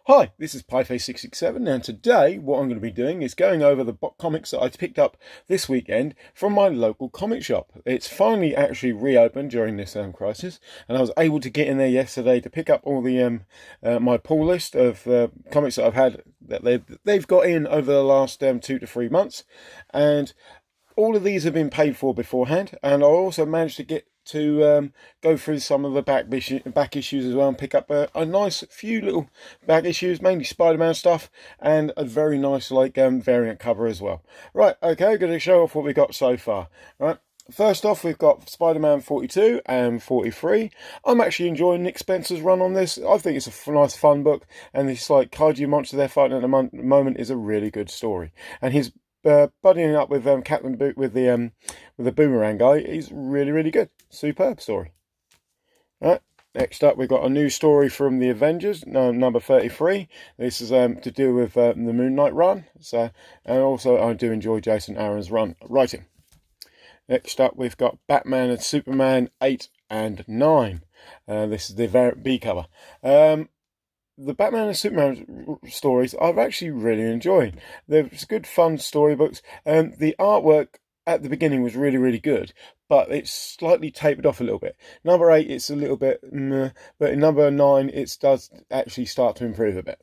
Hi, this is Pieface667, and today what I'm going to be doing is going over the comics that I picked up this weekend from my local comic shop. It's finally actually reopened during this crisis, and I was able to get in there yesterday to pick up all the my pull list of comics that I've had that they've got in over the last 2 to 3 months, and all of these have been paid for beforehand, and I also managed to get to go through some of the back issues as well and pick up a nice few little back issues, mainly Spider-Man stuff, and a very nice variant cover as well. Right, okay, going to show off what we got so far. Right, first off, we've got Spider-Man 42 and 43. I'm actually enjoying Nick Spencer's run on this. I think it's a nice, fun book, and this kaiju monster they're fighting at the moment is a really good story. And his buddying up with Captain Boot with the boomerang guy is really good. Superb story. Right, next up we've got a new story from the Avengers, number 33. This is to do with the Moon Knight run. So, and also I do enjoy Jason Aaron's writing. Next up we've got Batman and Superman 8 and 9. This is the variant B cover. The Batman and Superman stories I've actually really enjoyed. They're good, fun storybooks. The artwork at the beginning was really good, but it's slightly tapered off a little bit. Number 8, it's a little bit, but in number 9, it does actually start to improve a bit.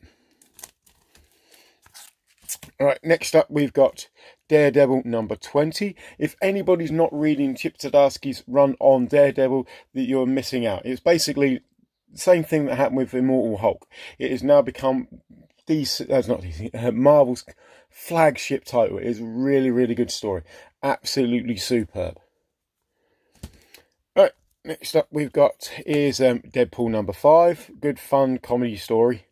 All right, next up we've got Daredevil number 20. If anybody's not reading Chip Zdarsky's run on Daredevil, that you're missing out. It's basically same thing that happened with Immortal Hulk. It has now become Marvel's flagship title. It is really good story. Absolutely superb. Right, next up we've got is Deadpool number 5. Good fun comedy story.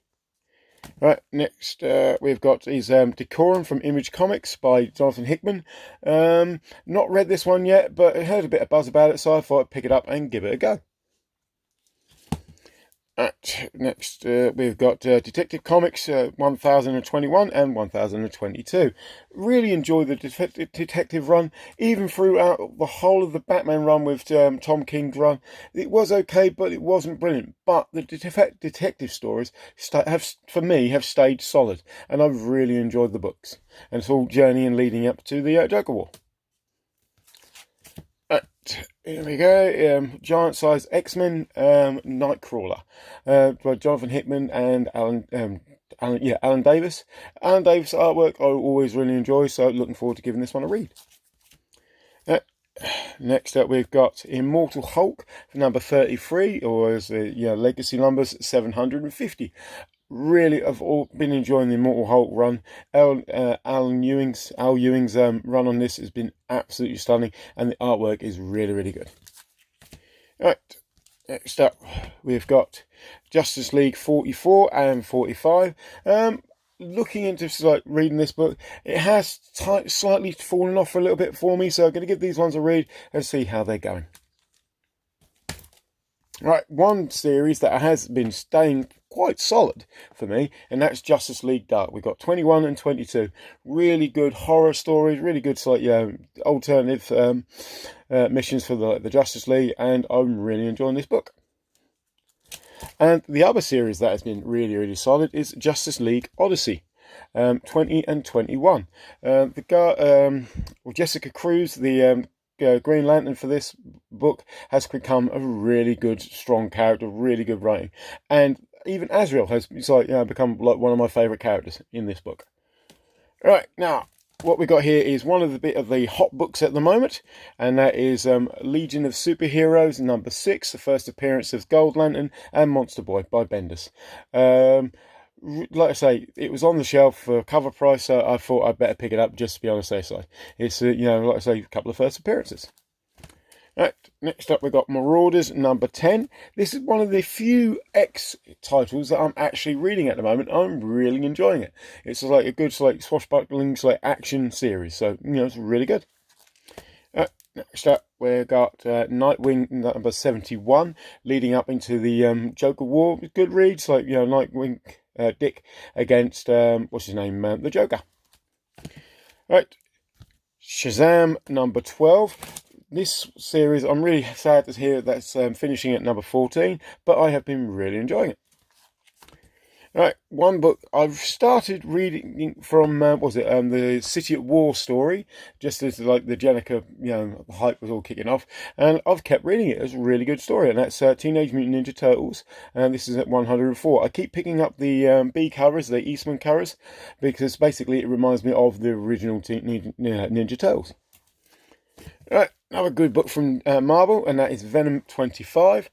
Right, next we've got is Decorum from Image Comics by Jonathan Hickman. Not read this one yet, but I heard a bit of buzz about it, so I thought I'd pick it up and give it a go. Next, we've got Detective Comics 1021 and 1022. Really enjoy the detective run, even throughout the whole of the Batman run with Tom King's run. It was okay, but it wasn't brilliant. But the detective stories for me have stayed solid, and I've really enjoyed the books. And it's all journeying leading up to the Joker War. Here we go. Giant Size X-Men Nightcrawler by Jonathan Hickman and Alan Davis. Alan Davis' artwork I always really enjoy, so looking forward to giving this one a read. Next up we've got Immortal Hulk number 33, or as the legacy numbers 750. Really, I've been enjoying the Immortal Hulk run. Al Ewing's run on this has been absolutely stunning, and the artwork is really good. Right, next up we've got Justice League 44 and 45. Looking into reading this book, it has slightly fallen off a little bit for me, so I'm going to give these ones a read and see how they're going. Right, one series that has been staying quite solid for me, and that's Justice League Dark. We've got 21 and 22. Really good horror stories, really good alternative missions for the Justice League, and I'm really enjoying this book. And the other series that has been really solid is Justice League Odyssey. 20 and 21. Jessica Cruz, the Green Lantern for this book, has become a really good, strong character, really good writing, and even Azrael has become one of my favourite characters in this book. Right, now what we got here is one of the hot books at the moment, and that is Legion of Superheroes number 6, the first appearance of Gold Lantern and Monster Boy by Bendis. Like I say, it was on the shelf for cover price, so I thought I'd better pick it up just to be on the safe side. It's like I say, a couple of first appearances. Right, next up we've got Marauders number 10. This is one of the few X titles that I'm actually reading at the moment. I'm really enjoying it. It's like a good swashbuckling action series, so it's really good. Next up we've got Nightwing number 71, leading up into the Joker War. Good reads, Nightwing Dick against the Joker. Right, Shazam number 12. This series, I'm really sad to hear that's finishing at number 14, but I have been really enjoying it. Right, one book I've started reading from the City at War story, just as like the Jenica, the hype was all kicking off, and I've kept reading it. It's a really good story, and that's Teenage Mutant Ninja Turtles, and this is at 104. I keep picking up the B covers, the Eastman covers, because basically it reminds me of the original Ninja Turtles. Right, another good book from Marvel, and that is Venom 25.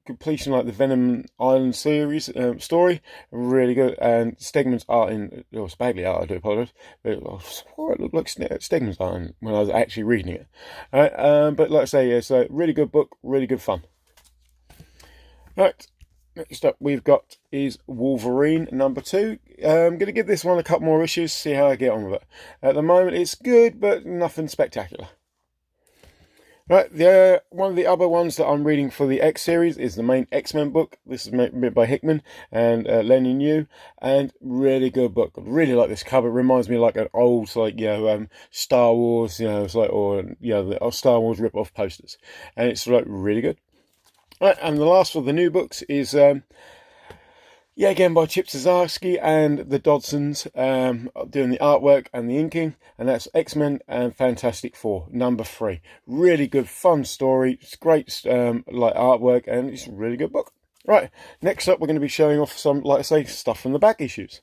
Completion like the Venom Island series story. Really good. And Stegman's art or Spagley art, I do apologise. But I swore it looked like Stegman's art when I was actually reading it. But like I say, it's a really good book, really good fun. Right. Next up we've got is Wolverine number 2. I'm going to give this one a couple more issues, see how I get on with it. At the moment it's good, but nothing spectacular. Right, one of the other ones that I'm reading for the X series is the main X-Men book. This is made by Hickman and Lenny New, and really good book. I really like this cover. It reminds me of like an old, Star Wars, it's like, the Star Wars rip-off posters, and it's like really good. Right, and the last of the new books is again by Chip Zdarsky and the Dodsons, doing the artwork and the inking, and that's X-Men and Fantastic Four number 3. Really good, fun story. It's great, artwork, and it's a really good book. Right, next up we're going to be showing off some, like I say, stuff from the back issues.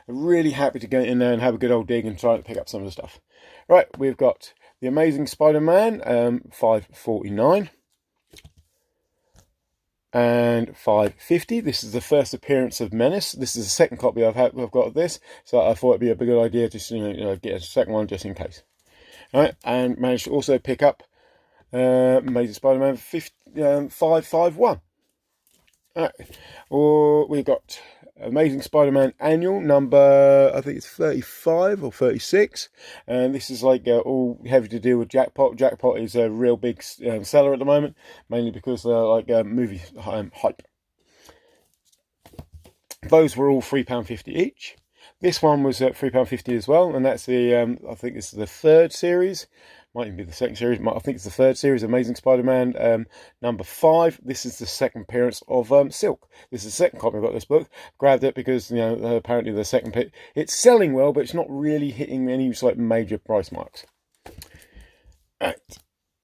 I'm really happy to get in there and have a good old dig and try to pick up some of the stuff. Right, we've got The Amazing Spider-Man, 549. And 550. This is the first appearance of Menace. This is the second copy I've got of this, so I thought it'd be a good idea to get a second one just in case. All right, and managed to also pick up Amazing Spider-Man 551. All right, or we've got Amazing Spider-Man Annual number, I think it's 35 or 36, and this is like all heavy to do with Jackpot. Jackpot is a real big seller at the moment, mainly because they're like movie hype. Those were all £3.50 each. This one was at £3.50 as well, and that's the I think this is the third series. Might even be the second series. I think it's the third series, Amazing Spider-Man number 5. This is the second appearance of Silk. This is the second copy I've got this book. Grabbed it because apparently the second bit, it's selling well, but it's not really hitting any major price marks. Right.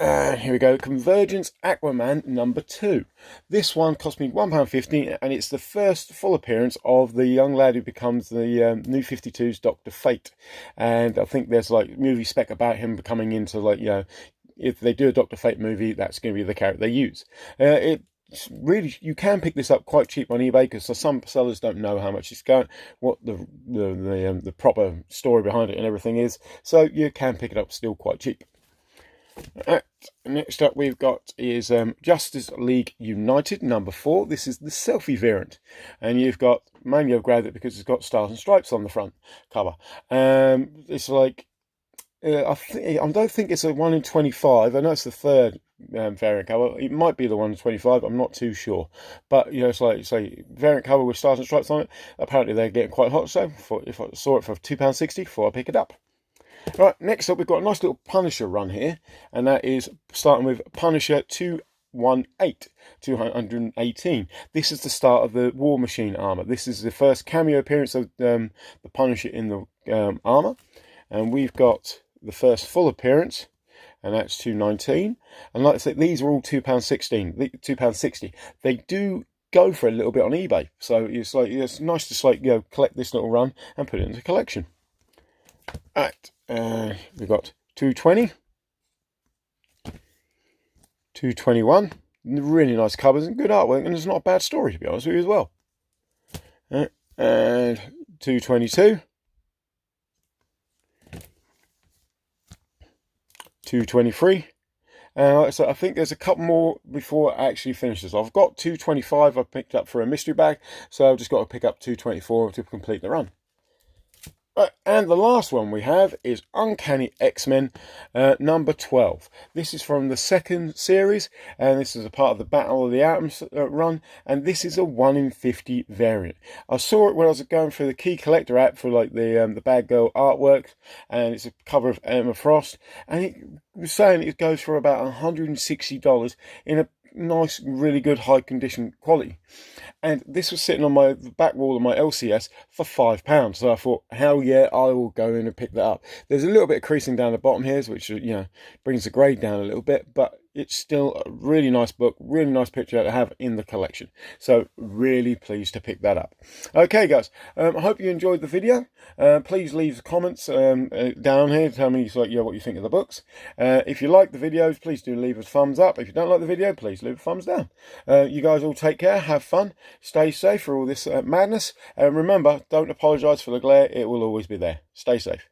Here we go. Convergence Aquaman number 2. This one cost me £1.50, and it's the first full appearance of the young lad who becomes the New 52's Dr. Fate. And I think there's movie spec about him becoming into if they do a Dr. Fate movie, that's going to be the character they use. Really, you can pick this up quite cheap on eBay because some sellers don't know how much it's going, what the proper story behind it and everything is. So you can pick it up still quite cheap. Right, next up we've got is Justice League United number 4. This is the selfie variant, and you've got mainly I've grabbed it because it's got stars and stripes on the front cover. It's like I don't think it's a 1 in 25. I know it's the third variant cover. It might be the 1 in 25. I'm not too sure, but it's like say variant cover with stars and stripes on it. Apparently they're getting quite hot. So if I saw it for £2.60, before I pick it up. Right, next up we've got a nice little Punisher run here, and that is starting with Punisher 218. This is the start of the War Machine armor. This is the first cameo appearance of the Punisher in the armor, and we've got the first full appearance, and that's 219. And like I said, these are all £2.60. They do go for a little bit on eBay, so it's nice to collect this little run and put it into a collection. Right, we've got 220, 221, really nice covers and good artwork, and it's not a bad story to be honest with you as well. And 222, 223, and so I think there's a couple more before I actually finish this. I've got 225 I picked up for a mystery bag, so I've just got to pick up 224 to complete the run. Right, and the last one we have is Uncanny X-Men number 12. This is from the second series, and this is a part of the Battle of the Atoms run, and this is a 1 in 50 variant. I saw it when I was going through the Key Collector app for the Bad Girl artwork, and it's a cover of Emma Frost, and it was saying it goes for about $160 in a nice, really good high condition quality. And this was sitting on my back wall of my LCS for £5. So I thought, hell yeah, I will go in and pick that up. There's a little bit of creasing down the bottom here, which, brings the grade down a little bit, but it's still a really nice book, really nice picture to have in the collection. So really pleased to pick that up. Okay, guys, I hope you enjoyed the video. Please leave comments down here. Tell me what you think of the books. If you like the videos, please do leave a thumbs up. If you don't like the video, please leave a thumbs down. You guys all take care, have fun, stay safe for all this madness. And remember, don't apologise for the glare. It will always be there. Stay safe.